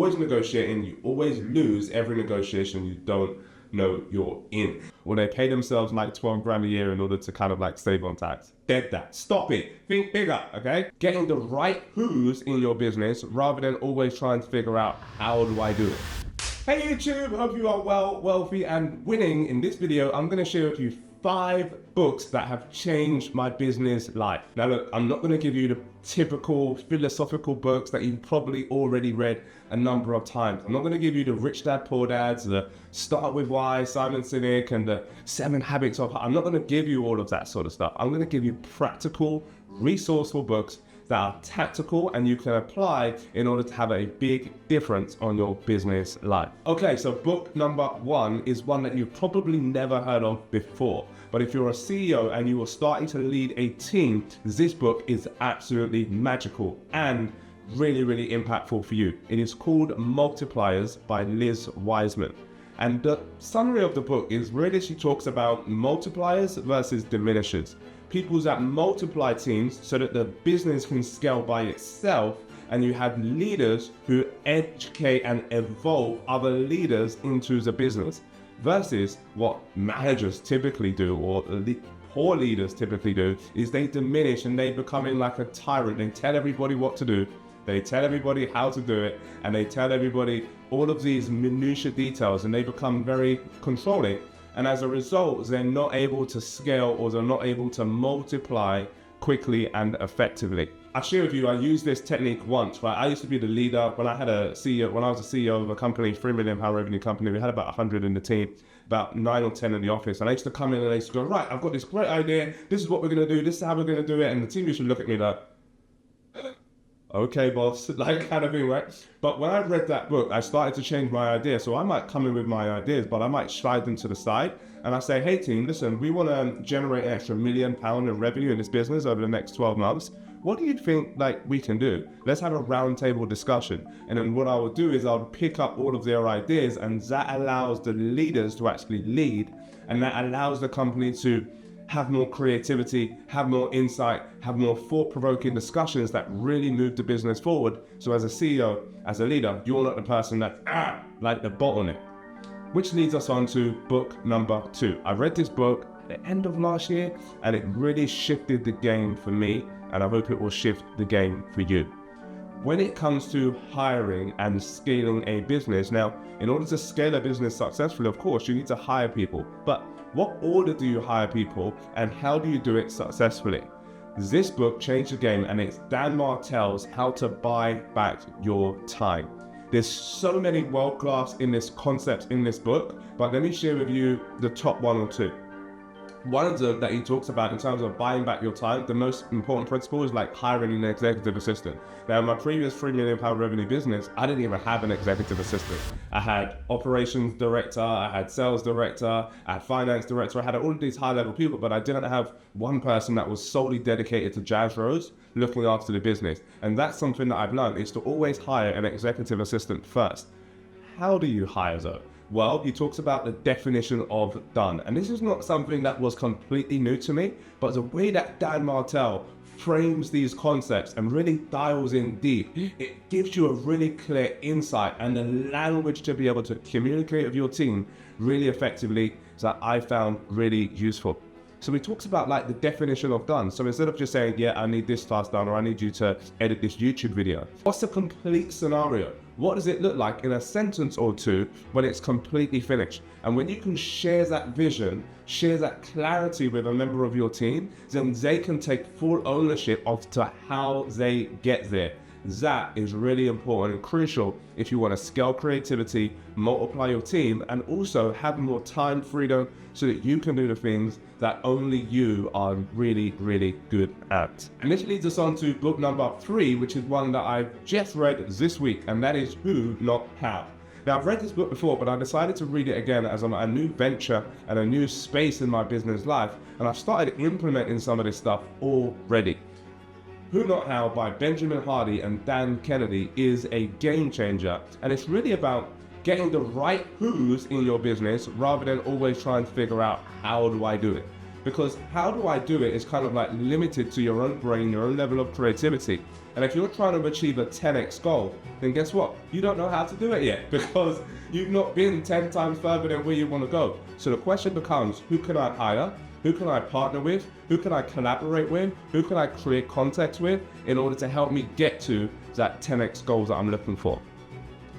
always negotiating, you always lose every negotiation you don't know you're in. Or they pay themselves like 12 grand a year in order to kind of like save on tax. Dead that. Stop it. Think bigger, okay? Getting the right who's in your business rather than always trying to figure out how do I do it. Hey YouTube, hope you are well, wealthy and winning. In this video, I'm going to share with you 5 books that have changed my business life. Now look, I'm not going to give you the typical philosophical books that you've probably already read a number of times. I'm not going to give you the Rich Dad Poor Dads, the Start With Why, Simon Sinek, and the 7 Habits of... I'm not going to give you all of that sort of stuff. I'm going to give you practical, resourceful books that are tactical and you can apply in order to have a big difference on your business life. Okay, so book number 1 is one that you've probably never heard of before. But if you're a CEO and you are starting to lead a team, this book is absolutely magical and really, really impactful for you. It is called Multipliers by Liz Wiseman. And the summary of the book is really, she talks about multipliers versus diminishers. People that multiply teams so that the business can scale by itself, and you have leaders who educate and evolve other leaders into the business, versus what managers typically do, or poor leaders typically do, is they diminish and they become like a tyrant. They tell everybody what to do, they tell everybody how to do it, and they tell everybody all of these minutiae details, and they become very controlling. And as a result, they're not able to scale, or they're not able to multiply quickly and effectively. I share with you, I used this technique once, right? I used to be the leader when I was a CEO of a company, £3 million revenue company. We had about 100 in the team, about 9 or 10 in the office. And I used to come in and I used to go, right, I've got this great idea. This is what we're going to do. This is how we're going to do it. And the team used to look at me like, okay, boss, like kind of thing, right? But when I read that book, I started to change my idea. So I might come in with my ideas, but I might slide them to the side. And I say, hey team, listen, we want to generate an extra £1 million in revenue in this business over the next 12 months. What do you think like we can do? Let's have a roundtable discussion. And then what I would do is I would pick up all of their ideas, and that allows the leaders to actually lead. And that allows the company to have more creativity, have more insight, have more thought-provoking discussions that really move the business forward. So as a CEO, as a leader, you're not the person that's like the bottleneck. Which leads us on to book number 2. I read this book at the end of last year, and it really shifted the game for me, and I hope it will shift the game for you. When it comes to hiring and scaling a business, now, in order to scale a business successfully, of course, you need to hire people. But what order do you hire people, and how do you do it successfully? This book changed the game, and it's Dan Martell's How to Buy Back Your Time. There's so many world-class in this concepts in this book, but let me share with you the top 1 or 2. One of them that he talks about in terms of buying back your time, the most important principle is like hiring an executive assistant. Now, in my previous £3 million revenue business, I didn't even have an executive assistant. I had operations director, I had sales director, I had finance director, I had all of these high-level people, but I didn't have one person that was solely dedicated to Jazz Rose looking after the business. And that's something that I've learned, is to always hire an executive assistant first. How do you hire though? Well, he talks about the definition of done. And this is not something that was completely new to me, but the way that Dan Martell frames these concepts and really dials in deep, it gives you a really clear insight and the language to be able to communicate with your team really effectively, that I found really useful. So he talks about like the definition of done. So instead of just saying, yeah, I need this task done, or I need you to edit this YouTube video, what's the complete scenario? What does it look like in a sentence or 2 when it's completely finished? And when you can share that vision, share that clarity with a member of your team, then they can take full ownership of to how they get there. That is really important and crucial if you want to scale creativity, multiply your team, and also have more time freedom so that you can do the things that only you are really, really good at. And this leads us on to book number 3, which is one that I've just read this week, and that is Who, Not How. Now, I've read this book before, but I decided to read it again as a new venture and a new space in my business life, and I've started implementing some of this stuff already. Who Not How by Benjamin Hardy and Dan Kennedy is a game changer, and it's really about getting the right who's in your business rather than always trying to figure out how do I do it. Because how do I do it is kind of like limited to your own brain, your own level of creativity. And if you're trying to achieve a 10x goal, then guess what? You don't know how to do it yet because you've not been 10 times further than where you want to go. So the question becomes, who can I hire? Who can I partner with? Who can I collaborate with? Who can I create context with in order to help me get to that 10x goals that I'm looking for?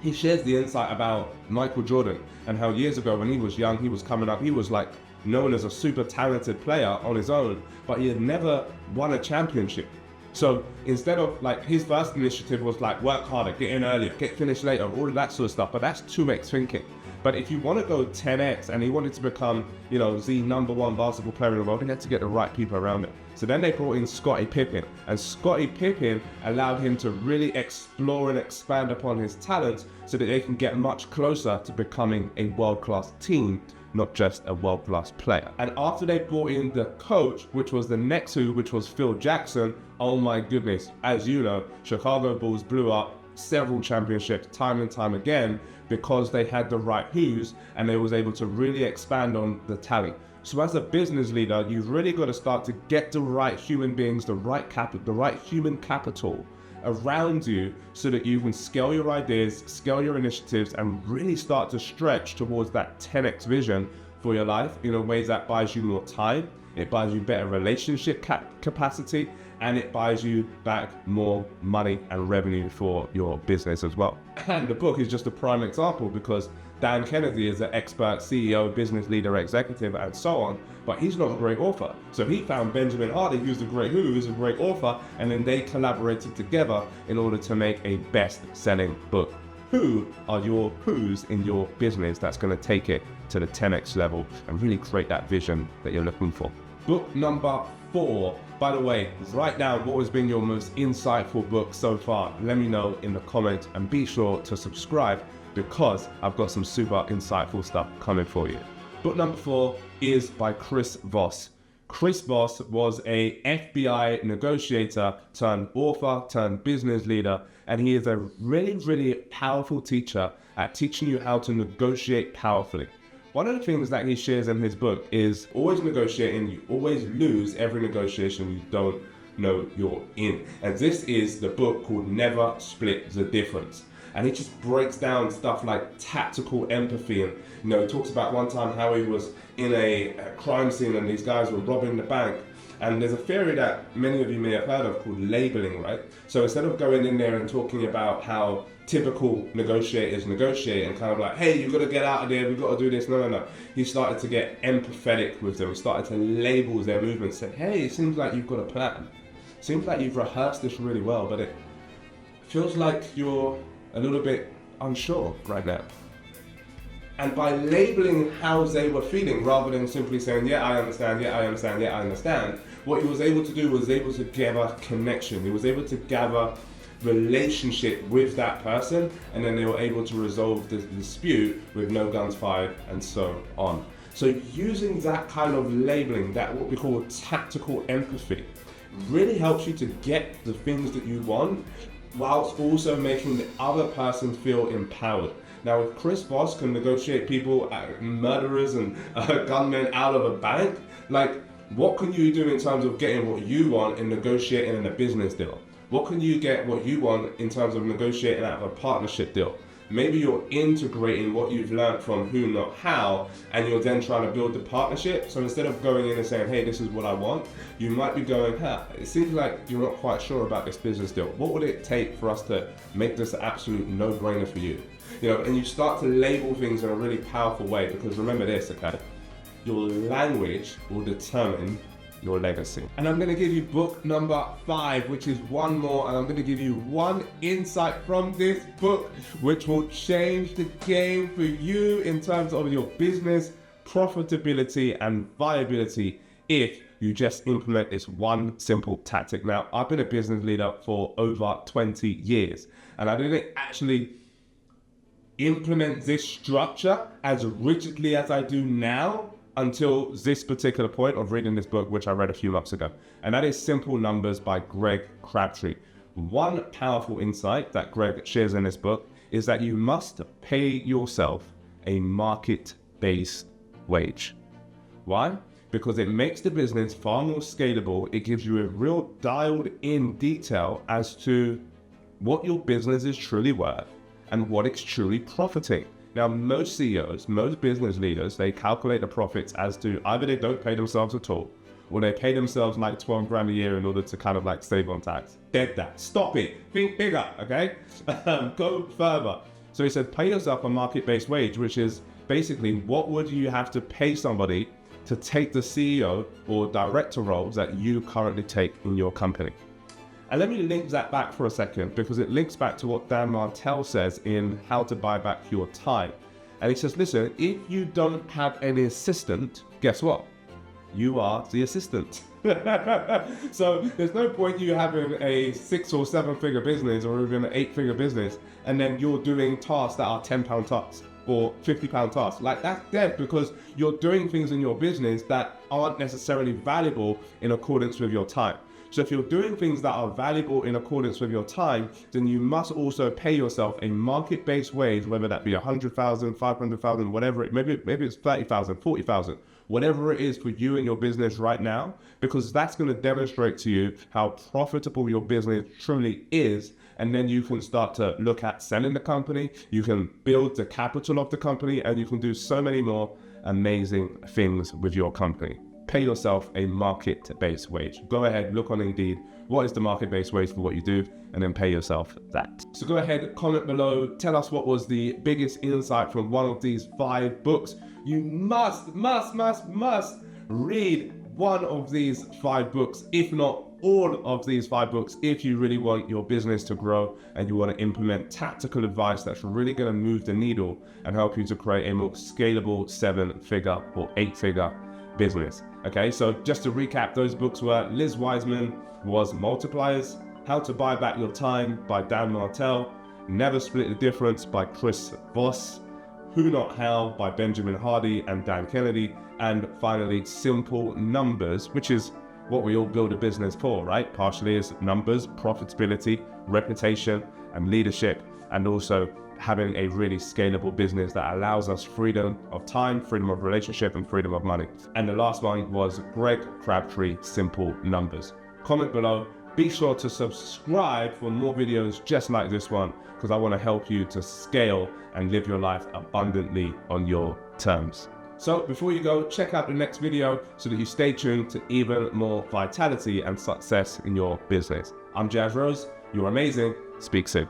He shares the insight about Michael Jordan and how years ago when he was young, he was coming up, he was like known as a super talented player on his own, but he had never won a championship. So instead of like his first initiative was like work harder, get in earlier, get finished later, all of that sort of stuff, but that's 2x thinking. But if you want to go 10x and he wanted to become, the #1 basketball player in the world, he had to get the right people around him. So then they brought in Scottie Pippen, and Scottie Pippen allowed him to really explore and expand upon his talents so that they can get much closer to becoming a world-class team, not just a world-class player. And after they brought in the coach, which was the next who, which was Phil Jackson, oh my goodness, as you know, Chicago Bulls blew up several championships time and time again because they had the right who's and they was able to really expand on the talent. So as a business leader, you've really got to start to get the right human beings, the right human capital around you so that you can scale your ideas, scale your initiatives, and really start to stretch towards that 10x vision for your life in a way that buys you more time, it buys you better relationship capacity, and it buys you back more money and revenue for your business as well. And the book is just a prime example because Dan Kennedy is an expert CEO, business leader, executive, and so on, but he's not a great author. So he found Benjamin Hardy, who's a great author, and then they collaborated together in order to make a best-selling book. Who are your who's in your business that's going to take it to the 10x level and really create that vision that you're looking for? Book number 4. By the way, write down what has been your most insightful book so far. Let me know in the comments and be sure to subscribe because I've got some super insightful stuff coming for you. Book number 4 is by Chris Voss. Chris Voss was a FBI negotiator turned author turned business leader, and he is a really, really powerful teacher at teaching you how to negotiate powerfully. One of the things that he shares in his book is always negotiating, you always lose every negotiation you don't know you're in. And this is the book called Never Split the Difference. And he just breaks down stuff like tactical empathy. And, he talks about one time how he was in a crime scene and these guys were robbing the bank. And there's a theory that many of you may have heard of called labeling, right? So instead of going in there and talking about how typical negotiators negotiate and kind of like, hey, you've got to get out of there, we've got to do this, no. He started to get empathetic with them. He started to label their movements, said, hey, it seems like you've got a plan. Seems like you've rehearsed this really well, but it feels like you're a little bit unsure right now. And by labeling how they were feeling, rather than simply saying, yeah, I understand, what he was able to do was able to gather connection. He was able to gather relationship with that person, and then they were able to resolve the dispute with no guns fired and so on. So using that kind of labeling, that what we call tactical empathy, really helps you to get the things that you want, whilst also making the other person feel empowered. Now, if Chris Voss can negotiate people, murderers and gunmen out of a bank, like, what can you do in terms of getting what you want and negotiating in a business deal? What can you get what you want in terms of negotiating out of a partnership deal? Maybe you're integrating what you've learned from who, not how, and you're then trying to build the partnership. So instead of going in and saying, hey, this is what I want, you might be going, it seems like you're not quite sure about this business deal. What would it take for us to make this an absolute no-brainer for you? And you start to label things in a really powerful way, because remember this, okay? Your language will determine your legacy. And I'm going to give you book number 5, which is one more, and I'm going to give you one insight from this book which will change the game for you in terms of your business profitability and viability if you just implement this one simple tactic. Now, I've been a business leader for over 20 years, and I didn't actually implement this structure as rigidly as I do now until this particular point of reading this book, which I read a few months ago. And that is Simple Numbers by Greg Crabtree. One powerful insight that Greg shares in this book is that you must pay yourself a market-based wage. Why? because it makes the business far more scalable. It gives you a real dialed in detail as to what your business is truly worth and what it's truly profiting. Now, most CEOs, most business leaders, they calculate the profits as to either they don't pay themselves at all, or they pay themselves like 12 grand a year in order to kind of like save on tax. Dead that. Stop it. Think bigger, okay? Go further. So he said, pay yourself a market-based wage, which is basically what would you have to pay somebody to take the CEO or director roles that you currently take in your company. And let me link that back for a second, because it links back to what Dan Martell says in How to Buy Back Your Time. And he says, listen, if you don't have any assistant, guess what? You are the assistant. So there's no point you having a 6 or 7 figure business or even an 8 figure business and then you're doing tasks that are £10 tasks or £50 tasks. Like, that's dead, because you're doing things in your business that aren't necessarily valuable in accordance with your time. So if you're doing things that are valuable in accordance with your time, then you must also pay yourself a market-based wage, whether that be 100,000, 500,000, whatever it, maybe it's 30,000, 40,000, whatever it is for you and your business right now, because that's going to demonstrate to you how profitable your business truly is. And then you can start to look at selling the company, you can build the capital of the company, and you can do so many more amazing things with your company. Pay yourself a market-based wage. Go ahead, look on Indeed, what is the market-based wage for what you do, and then pay yourself that. So go ahead, comment below, tell us what was the biggest insight from one of these 5 books. You must read one of these 5 books, if not all of these 5 books, if you really want your business to grow and you want to implement tactical advice that's really going to move the needle and help you to create a more scalable 7-figure or 8-figure business. Okay, so just to recap, those books were Liz Wiseman was Multipliers, How to Buy Back Your Time by Dan Martell, Never Split the Difference by Chris Voss, Who Not How by Benjamin Hardy and Dan Kennedy, and finally Simple Numbers, which is what we all build a business for, right? Partially is numbers, profitability, reputation, and leadership, and also having a really scalable business that allows us freedom of time, freedom of relationship, and freedom of money. And the last one was Greg Crabtree, Simple Numbers. Comment below. Be sure to subscribe for more videos just like this one, because I want to help you to scale and live your life abundantly on your terms. So before you go, check out the next video so that you stay tuned to even more vitality and success in your business. I'm Jazz Rose. You're amazing. Speak soon.